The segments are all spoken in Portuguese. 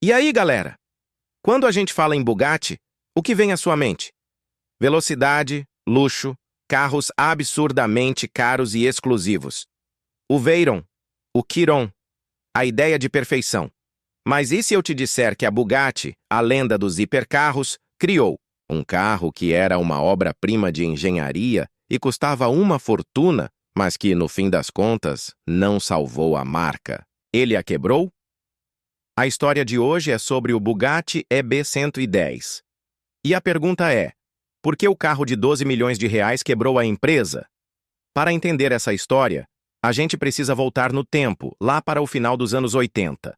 E aí, galera? Quando a gente fala em Bugatti, o que vem à sua mente? Velocidade, luxo, carros absurdamente caros e exclusivos. O Veyron, o Chiron, a ideia de perfeição. Mas e se eu te disser que a Bugatti, a lenda dos hipercarros, criou um carro que era uma obra-prima de engenharia e custava uma fortuna, mas que, no fim das contas, não salvou a marca? Ele a quebrou? A história de hoje é sobre o Bugatti EB110. E a pergunta é: por que o carro de 12 milhões de reais quebrou a empresa? Para entender essa história, a gente precisa voltar no tempo, lá para o final dos anos 80.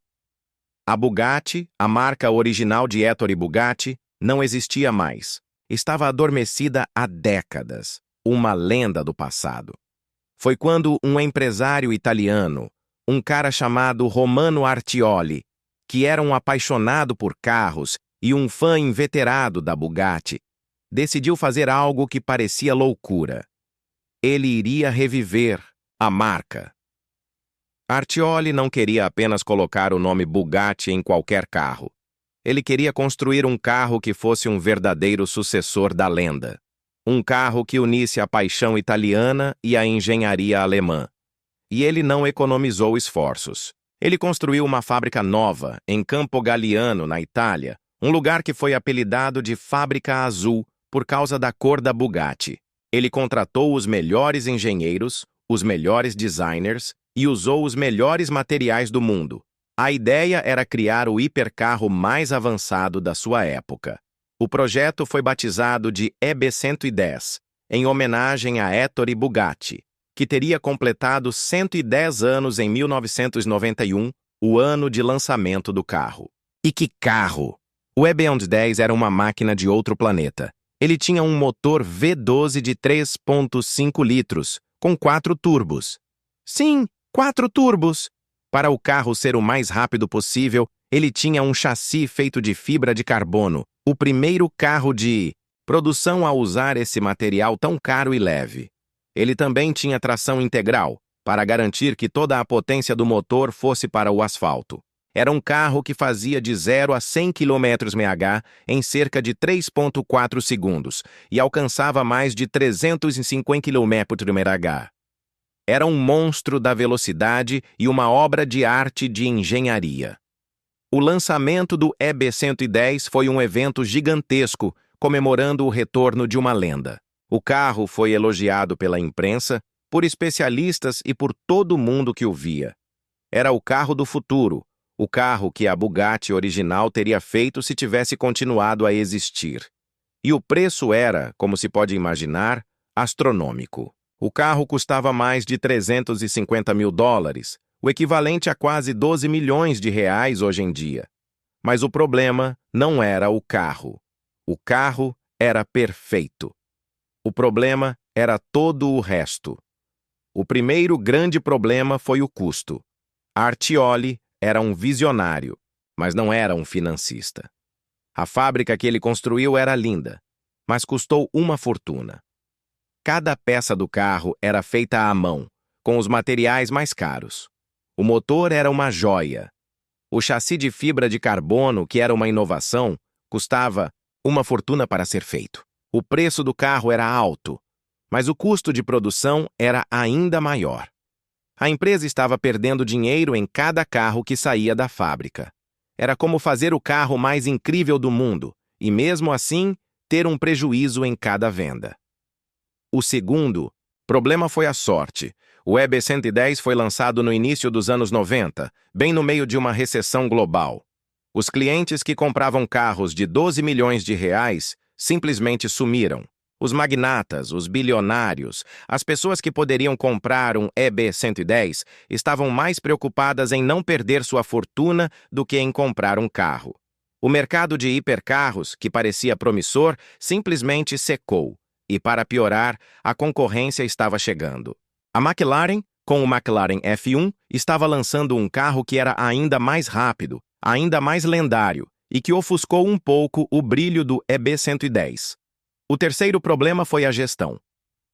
A Bugatti, a marca original de Ettore Bugatti, não existia mais. Estava adormecida há décadas, uma lenda do passado. Foi quando um empresário italiano, um cara chamado Romano Artioli, que era um apaixonado por carros e um fã inveterado da Bugatti, decidiu fazer algo que parecia loucura. Ele iria reviver a marca. Artioli não queria apenas colocar o nome Bugatti em qualquer carro. Ele queria construir um carro que fosse um verdadeiro sucessor da lenda. Um carro que unisse a paixão italiana e a engenharia alemã. E ele não economizou esforços. Ele construiu uma fábrica nova em Campo Galliano, na Itália, um lugar que foi apelidado de Fábrica Azul por causa da cor da Bugatti. Ele contratou os melhores engenheiros, os melhores designers e usou os melhores materiais do mundo. A ideia era criar o hipercarro mais avançado da sua época. O projeto foi batizado de EB110, em homenagem a Ettore Bugatti, que teria completado 110 anos em 1991, o ano de lançamento do carro. E que carro! O EB110 era uma máquina de outro planeta. Ele tinha um motor V12 de 3,5 litros, com 4 turbos. Sim, 4 turbos! Para o carro ser o mais rápido possível, ele tinha um chassi feito de fibra de carbono, o primeiro carro de produção a usar esse material tão caro e leve. Ele também tinha tração integral, para garantir que toda a potência do motor fosse para o asfalto. Era um carro que fazia de 0 a 100 km/h em cerca de 3,4 segundos e alcançava mais de 350 km/h. Era um monstro da velocidade e uma obra de arte de engenharia. O lançamento do EB110 foi um evento gigantesco, comemorando o retorno de uma lenda. O carro foi elogiado pela imprensa, por especialistas e por todo mundo que o via. Era o carro do futuro, o carro que a Bugatti original teria feito se tivesse continuado a existir. E o preço era, como se pode imaginar, astronômico. O carro custava mais de 350 mil dólares, o equivalente a quase 12 milhões de reais hoje em dia. Mas o problema não era o carro. O carro era perfeito. O problema era todo o resto. O primeiro grande problema foi o custo. Artioli era um visionário, mas não era um financista. A fábrica que ele construiu era linda, mas custou uma fortuna. Cada peça do carro era feita à mão, com os materiais mais caros. O motor era uma joia. O chassi de fibra de carbono, que era uma inovação, custava uma fortuna para ser feito. O preço do carro era alto, mas o custo de produção era ainda maior. A empresa estava perdendo dinheiro em cada carro que saía da fábrica. Era como fazer o carro mais incrível do mundo e, mesmo assim, ter um prejuízo em cada venda. O segundo problema foi a sorte. O EB110 foi lançado no início dos anos 90, bem no meio de uma recessão global. Os clientes que compravam carros de 12 milhões de reais simplesmente sumiram. Os magnatas, os bilionários, as pessoas que poderiam comprar um EB110 estavam mais preocupadas em não perder sua fortuna do que em comprar um carro. O mercado de hipercarros, que parecia promissor, simplesmente secou. E, para piorar, a concorrência estava chegando. A McLaren, com o McLaren F1, estava lançando um carro que era ainda mais rápido, ainda mais lendário, e que ofuscou um pouco o brilho do EB110. O terceiro problema foi a gestão.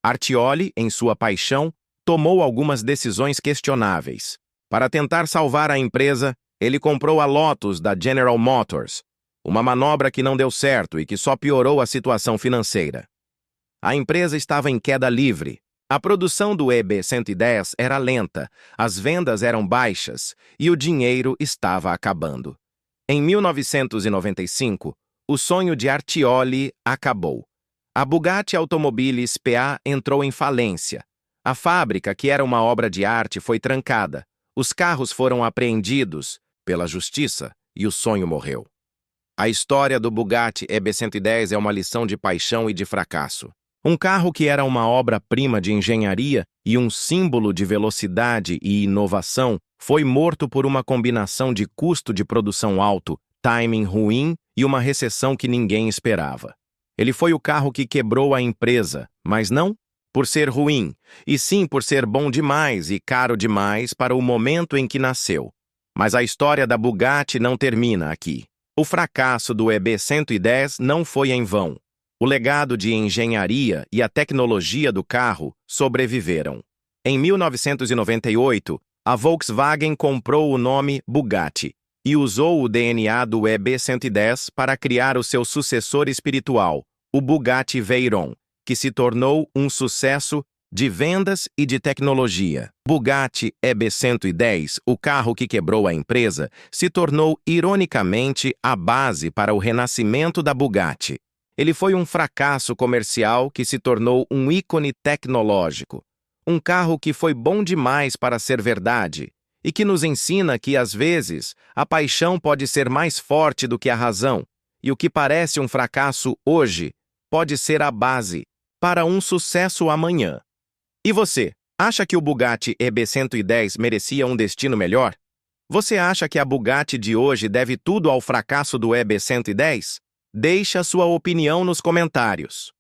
Artioli, em sua paixão, tomou algumas decisões questionáveis. Para tentar salvar a empresa, Ele comprou a Lotus da General Motors, uma manobra que não deu certo e que só piorou a situação financeira. A empresa estava em queda livre. A produção do EB110 era lenta, as vendas eram baixas e o dinheiro estava acabando. Em 1995, o sonho de Artioli acabou. A Bugatti Automobiles PA entrou em falência. A fábrica, que era uma obra de arte, foi trancada. Os carros foram apreendidos pela justiça e o sonho morreu. A história do Bugatti EB110 é uma lição de paixão e de fracasso. Um carro que era uma obra-prima de engenharia e um símbolo de velocidade e inovação foi morto por uma combinação de custo de produção alto, timing ruim e uma recessão que ninguém esperava. Ele foi o carro que quebrou a empresa, mas não por ser ruim, e sim por ser bom demais e caro demais para o momento em que nasceu. Mas a história da Bugatti não termina aqui. O fracasso do EB110 não foi em vão. O legado de engenharia e a tecnologia do carro sobreviveram. Em 1998, a Volkswagen comprou o nome Bugatti e usou o DNA do EB110 para criar o seu sucessor espiritual, o Bugatti Veyron, que se tornou um sucesso de vendas e de tecnologia. Bugatti EB110, o carro que quebrou a empresa, se tornou ironicamente a base para o renascimento da Bugatti. Ele foi um fracasso comercial que se tornou um ícone tecnológico. Um carro que foi bom demais para ser verdade e que nos ensina que, às vezes, a paixão pode ser mais forte do que a razão, e o que parece um fracasso hoje pode ser a base para um sucesso amanhã. E você, acha que o Bugatti EB110 merecia um destino melhor? Você acha que a Bugatti de hoje deve tudo ao fracasso do EB110? Deixe a sua opinião nos comentários.